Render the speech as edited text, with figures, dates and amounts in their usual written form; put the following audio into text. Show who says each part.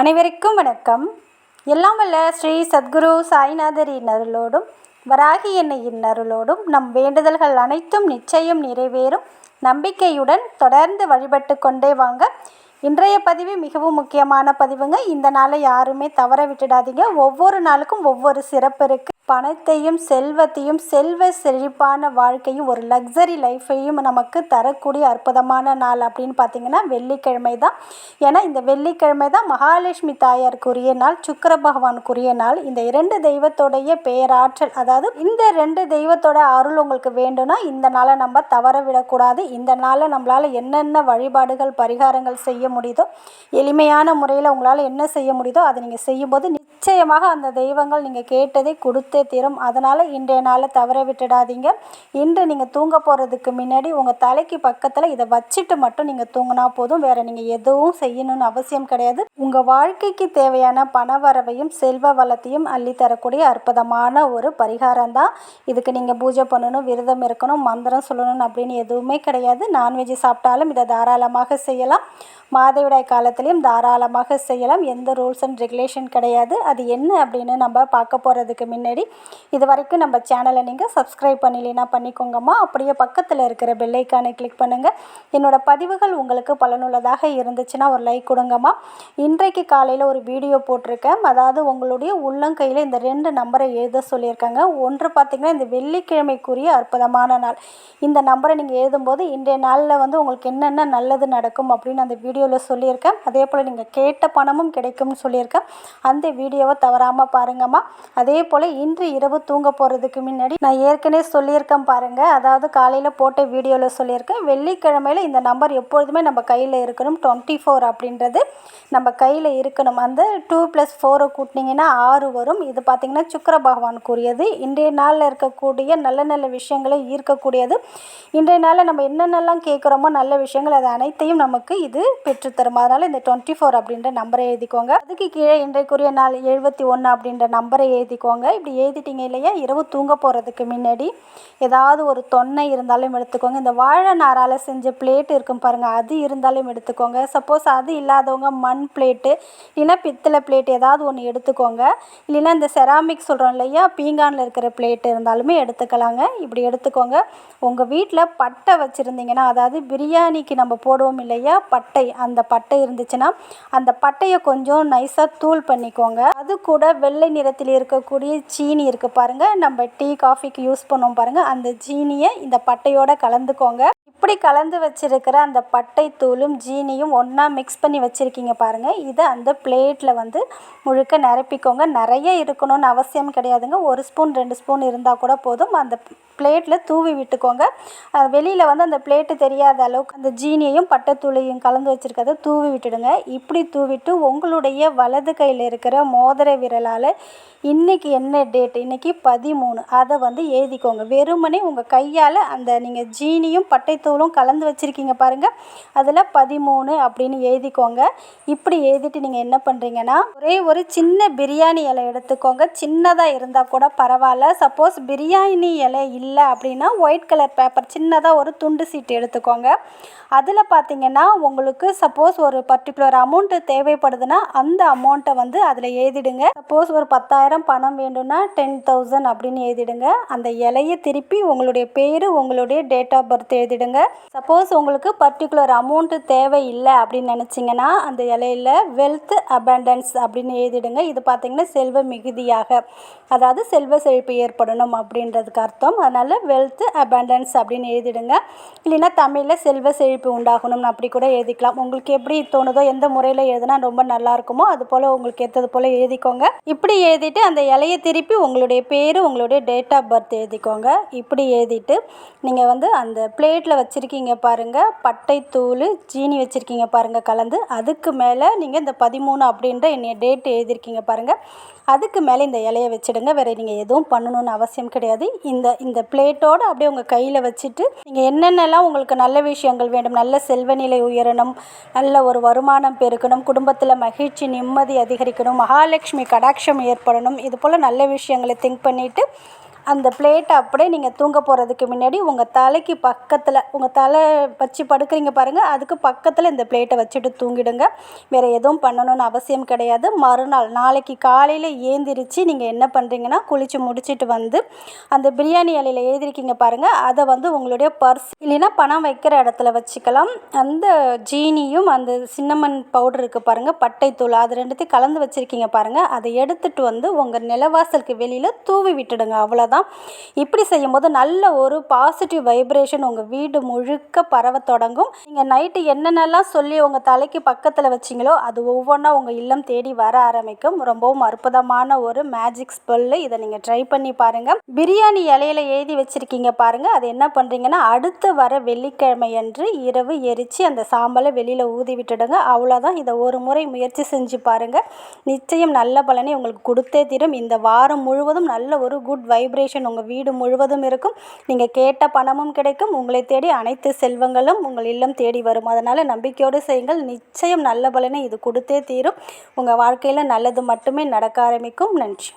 Speaker 1: அனைவருக்கும் வணக்கம். எல்லாம் வல்ல ஸ்ரீ சத்குரு சாய்நாதரின் அருளோடும் வராகி எண்ணெயின் அருளோடும் நம் வேண்டுதல்கள் அனைத்தும் நிச்சயம் நிறைவேறும் நம்பிக்கையுடன் தொடர்ந்து வழிபட்டு கொண்டே வாங்க. இன்றைய பதிவு மிகவும் முக்கியமான பதிவுங்க. இந்த நாளை யாருமே தவற விட்டுடாதீங்க. ஒவ்வொரு நாளுக்கும் ஒவ்வொரு சிறப்பு இருக்குது. பணத்தையும் செல்வத்தையும் செல்வ செழிப்பான வாழ்க்கையும் ஒரு லக்ஸரி லைஃப்பையும் நமக்கு தரக்கூடிய அற்புதமான நாள் அப்படின்னு பார்த்திங்கன்னா வெள்ளிக்கிழமை தான். ஏன்னா இந்த வெள்ளிக்கிழமை தான் மகாலட்சுமி தாயாருக்குரிய நாள், சுக்கிர பகவானுக்குரிய நாள். இந்த இரண்டு தெய்வத்தோடைய பேராற்றல், அதாவது இந்த ரெண்டு தெய்வத்தோட அருள் உங்களுக்கு வேண்டும்னா இந்த நாளை நம்ம தவற விடக்கூடாது. இந்த நாளை நம்மளால் என்னென்ன வழிபாடுகள் பரிகாரங்கள் செய்ய முடியுதோ, எளிமையான முறையில் உங்களால் என்ன செய்ய முடியுதோ அதை நீங்கள் செய்யும்போது நிச்சயமாக அந்த தெய்வங்கள் நீங்கள் கேட்டதை கொடுத்தே தீரும். அதனால் இன்றைய நாளை தவற விட்டுடாதீங்க. இன்று நீங்கள் தூங்க போகிறதுக்கு முன்னாடி உங்கள் தலைக்கு பக்கத்தில் இதை வச்சுட்டு மட்டும் நீங்கள் தூங்கினா போதும். வேறு நீங்கள் எதுவும் செய்யணும்னு அவசியம் கிடையாது. உங்கள் வாழ்க்கைக்கு தேவையான பண வரவையும் செல்வ வளத்தையும் அள்ளித்தரக்கூடிய அற்புதமான ஒரு பரிகாரம் தான். இதுக்கு நீங்கள் பூஜை பண்ணணும், விரதம் இருக்கணும், மந்திரம் சொல்லணும் அப்படின்னு எதுவுமே கிடையாது. நான்வெஜ் சாப்பிட்டாலும் இதை தாராளமாக செய்யலாம். மாதவிடாய் காலத்திலையும் தாராளமாக செய்யலாம். எந்த ரூல்ஸ் அண்ட் ரெகுலேஷன் கிடையாது. அது என்ன அப்படின்னு நம்ம பார்க்க போகிறதுக்கு முன்னாடி இது வரைக்கும் நம்ம சேனலை நீங்கள் சப்ஸ்கிரைப் பண்ணலைன்னா பண்ணிக்கோங்கம்மா. அப்படியே பக்கத்தில் இருக்கிற பெல் ஐக்கானை கிளிக் பண்ணுங்கள். என்னோடய பதிவுகள் உங்களுக்கு பலனுள்ளதாக இருந்துச்சுன்னா ஒரு லைக் கொடுங்கம்மா. இன்றைக்கு காலையில் ஒரு வீடியோ போட்டிருக்கேன். அதாவது உங்களுடைய உள்ளங்கையில் இந்த 2 நம்பரை எழுத சொல்லியிருக்காங்க. ஒன்று பார்த்திங்கன்னா இந்த வெள்ளிக்கிழமைக்குரிய அற்புதமான நாள். இந்த நம்பரை நீங்கள் எழுதும்போது இன்றைய நாளில் உங்களுக்கு என்னென்ன நல்லது நடக்கும் அப்படின்னு அந்த வீடியோவில் சொல்லியிருக்கேன். அதே போல் நீங்கள் கேட்ட பணமும் கிடைக்கும்னு சொல்லியிருக்கேன். அந்த வீடியோவை தவறாமல் பாருங்கம்மா. அதே போல் இன்று இரவு தூங்க போகிறதுக்கு முன்னாடி நான் ஏற்கனவே சொல்லியிருக்கேன் பாருங்கள். அதாவது காலையில் போட்ட வீடியோவில் சொல்லியிருக்கேன். வெள்ளிக்கிழமையில் இந்த நம்பர் எப்பொழுதுமே நம்ம கையில் இருக்கணும். 24 அப்படின்றது நம்ம கையில் இருக்கணும். அந்த 2 + 4 கூட்டினீங்கன்னா 6 வரும். இது பார்த்திங்கன்னா சுக்கிர பகவானுக்குரியது. இன்றைய நாளில் இருக்கக்கூடிய நல்ல நல்ல விஷயங்களை ஈர்க்கக்கூடியது. இன்றைய நாளில் நம்ம என்னென்னலாம் கேட்குறோமோ நல்ல விஷயங்கள் அது அனைத்தையும் நமக்கு இது பெற்றுத்தரும். அதனால் இந்த 24 அப்படின்ற நம்பரை எழுதிக்கோங்க. அதுக்கு கீழே இன்றைக்குரிய நாள் 71 அப்படின்ற நம்பரை எழுதிக்கோங்க. இப்படி எழுதிட்டீங்க இல்லையா, இரவு தூங்க போகிறதுக்கு முன்னாடி ஏதாவது ஒரு தொன்னை இருந்தாலும் எடுத்துக்கோங்க. இந்த வாழை நாரால் செஞ்ச பிளேட் இருக்கும் பாருங்கள், அது இருந்தாலும் எடுத்துக்கோங்க. சப்போஸ் அது இல்லாதவங்க மண் பிளேட்டு இல்லைன்னா பித்தளை பிளேட் ஏதாவது ஒன்று எடுத்துக்கோங்க. இல்லைன்னா இந்த செராமிக் சொல்கிறோம் இல்லையா, பீங்கானில் இருக்கிற பிளேட் இருந்தாலுமே எடுத்துக்கலாங்க. இப்படி எடுத்துக்கோங்க. உங்கள் வீட்டில் பட்டை வச்சுருந்தீங்கன்னா, அதாவது பிரியாணிக்கு நம்ம போடுவோம் இல்லையா பட்டை, அந்த பட்டை இருந்துச்சுன்னா அந்த பட்டையை கொஞ்சம் நைஸாக தூள் பண்ணிக்கோங்க. அது கூட வெள்ளை நிறத்தில் இருக்கக்கூடிய சீனி இருக்குது பாருங்கள், நம்ம டீ காஃபிக்கு யூஸ் பண்ணுவோம் பாருங்கள், அந்த சீனியை இந்த பட்டையோடு கலந்துக்கோங்க. இப்படி கலந்து வச்சுருக்கிற அந்த பட்டை தூளும் ஜீனியும் ஒன்றா மிக்ஸ் பண்ணி வச்சுருக்கீங்க பாருங்கள். இதை அந்த பிளேட்டில் முழுக்க நிரப்பிக்கோங்க. நிறைய இருக்கணும்னு அவசியம் கிடையாதுங்க. 1 ஸ்பூன் 2 ஸ்பூன் இருந்தால் கூட போதும். அந்த பிளேட்டில் தூவி விட்டுக்கோங்க. வெளியில் அந்த பிளேட்டு தெரியாத அளவுக்கு அந்த ஜீனியையும் பட்டைத்தூளையும் கலந்து வச்சுருக்கிறத தூவி விட்டுடுங்க. இப்படி தூவிட்டு உங்களுடைய வலது கையில் இருக்கிற மோதிர விரலால் இன்றைக்கி என்ன டேட், இன்றைக்கி 13, அதை எழுதிக்கோங்க. வெறுமனே உங்கள் கையால் அந்த நீங்கள் ஜீனியும் பட்டைத்தூளும் கலந்து வச்சுருக்கீங்க பாருங்கள், அதில் 13 அப்படின்னு எழுதிக்கோங்க. இப்படி எழுதிட்டு நீங்கள் என்ன பண்ணுறீங்கன்னா, ஒரே ஒரு சின்ன பிரியாணி இலை எடுத்துக்கோங்க. சின்னதாக இருந்தால் கூட பரவாயில்ல. சப்போஸ் பிரியாணி இலை இல்லை அப்படின்னா ஒயிட் கலர் பேப்பர் சின்னதாக ஒரு துண்டு சீட்டு எடுத்துக்கோங்க. அதில் பார்த்திங்கன்னா உங்களுக்கு சப்போஸ் ஒரு பர்டிகுலர் அமௌண்ட்டு தேவைப்படுதுன்னா அந்த அமௌண்ட்டை அதில் எழுதிடுங்க. சப்போஸ் ஒரு 10,000 பணம் வேண்டும்னா 10,000 அப்படின்னு எழுதிடுங்க. அந்த இலையை திருப்பி உங்களுடைய பேர், உங்களுடைய டேட் ஆஃப் பர்த் எழுதிடுங்க. சப்போஸ் உங்களுக்கு பர்டிகுலர் அமௌண்ட்டு தேவை இல்லை அப்படின்னு நினச்சிங்கன்னா அந்த இலையில் வெல்த் அபண்டன்ஸ் அப்படின்னு எழுதிடுங்க. இது பார்த்திங்கன்னா செல்வ மிகுதியாக, அதாவது செல்வ செழிப்பு ஏற்படணும் அப்படின்றதுக்கு அர்த்தம். அதனால் வெல்த் அபண்டன்ஸ் அப்படின்னு எழுதிடுங்க. இல்லைன்னா தமிழில் செல்வ செழிப்பு உண்டாகணும்னு அப்படி கூட எழுதிக்கலாம். உங்களுக்கு எப்படி தோணுதோ, எந்த முறையில் எழுதினா ரொம்ப நல்லா இருக்குமோ அது போல் உங்களுக்கு ஏற்றது போல் எழுதிக்கோங்க. இப்படி எழுதிட்டு அந்த இலையை திருப்பி உங்களுடைய பேர், உங்களுடைய டேட் ஆஃப் பர்த் எழுதிக்கோங்க. இப்படி எழுதிட்டு நீங்கள் அந்த பிளேட்டில் வச்சுருக்கீங்க பாருங்கள், பட்டைத்தூள் ஜீனி வச்சுருக்கீங்க பாருங்கள் கலந்து, அதுக்கு மேலே நீங்கள் இந்த 13 அப்படின்ற டேட் எழுதியிருக்கீங்க பாருங்கள், அதுக்கு மேலே இந்த இலையை வச்சுடுங்க. வேறு நீங்கள் எதுவும் பண்ணணுன்னு அவசியம் கிடையாது. இந்த பிளேட்டோடு அப்படியே உங்கள் கையில் வச்சுட்டு நீங்கள் என்னென்னலாம் உங்களுக்கு நல்ல விஷயங்கள் வேண்டும், நல்ல செல்வநிலை உயரணும், நல்ல ஒரு வருமானம் பெருக்கணும், குடும்பத்தில் மகிழ்ச்சி நிம்மதி அதிகரிக்கணும், மகாலட்சுமி கடாட்சம் ஏற்படணும், இது போல் நல்ல விஷயங்களை திங்க் பண்ணிவிட்டு அந்த பிளேட்டை அப்படியே நீங்கள் தூங்க போகிறதுக்கு முன்னாடி உங்கள் தலைக்கு பக்கத்தில், உங்கள் தலை வச்சு படுக்கிறீங்க பாருங்கள், அதுக்கு பக்கத்தில் இந்த பிளேட்டை வச்சுட்டு தூங்கிடுங்க. வேறு எதுவும் பண்ணணும்னு அவசியம் கிடையாது. மறுநாள் நாளைக்கு காலையில் ஏந்திரிச்சு நீங்கள் என்ன பண்ணுறீங்கன்னா, குளித்து முடிச்சுட்டு வந்து அந்த பிரியாணி இலையில் எழுதிருக்கீங்க பாருங்கள், அதை வந்து உங்களுடைய பர்ஸ் இல்லைன்னா பணம் வைக்கிற இடத்துல வச்சுக்கலாம். அந்த ஜீனியும் அந்த சின்னமன் பவுடர் இருக்குது பாருங்கள், பட்டைத்தூள், அது ரெண்டுத்தையும் கலந்து வச்சுருக்கீங்க பாருங்கள், அதை எடுத்துகிட்டு வந்து உங்கள் நிலவாசலுக்கு வெளியில் தூவி விட்டுடுங்க. அவ்வளோதான். இப்படி செய்யும்போது நல்ல ஒரு பாசிட்டிவ் வைப்ரேஷன் உங்கள் வீடு முழுக்க பரவ தொடங்கும். நீங்கள் நைட்டு என்னென்னலாம் சொல்லி உங்கள் தலைக்கு பக்கத்தில் வச்சிங்களோ அது ஒவ்வொன்றா உங்கள் இல்லம் தேடி வர ஆரம்பிக்கும். ரொம்பவும் அற்புதமான ஒரு மேஜிக் ஸ்பெல்லு. இதை நீங்கள் ட்ரை பண்ணி பாருங்கள். பிரியாணி இலையில் எழுதி வச்சுருக்கீங்க பாருங்கள், அது என்ன பண்ணுறீங்கன்னா, அடுத்து வர வெள்ளிக்கிழமை அன்று இரவு எரித்து அந்த சாம்பலை வெளியில் ஊதி விட்டுடுங்க. அவ்வளோதான். இதை ஒரு முறை முயற்சி செஞ்சு பாருங்கள். நிச்சயம் நல்ல பலனை உங்களுக்கு கொடுத்தே தீரும். இந்த வாரம் முழுவதும் நல்ல ஒரு குட் வைப்ரேஷன் உங்கள் வீடு முழுவதும் இருக்கும். நீங்கள் கேட்ட பணமும் கிடைக்கும். உங்களை தேடி அனைத்து செல்வங்களும் உங்கள் இல்லம் தேடி வரும். அதனால் நம்பிக்கையோடு செய்யுங்கள். நிச்சயம் நல்ல பலனை இது கொடுத்தே தீரும். உங்கள் வாழ்க்கையில் நல்லது மட்டுமே நடக்க ஆரம்பிக்கும். நன்றி.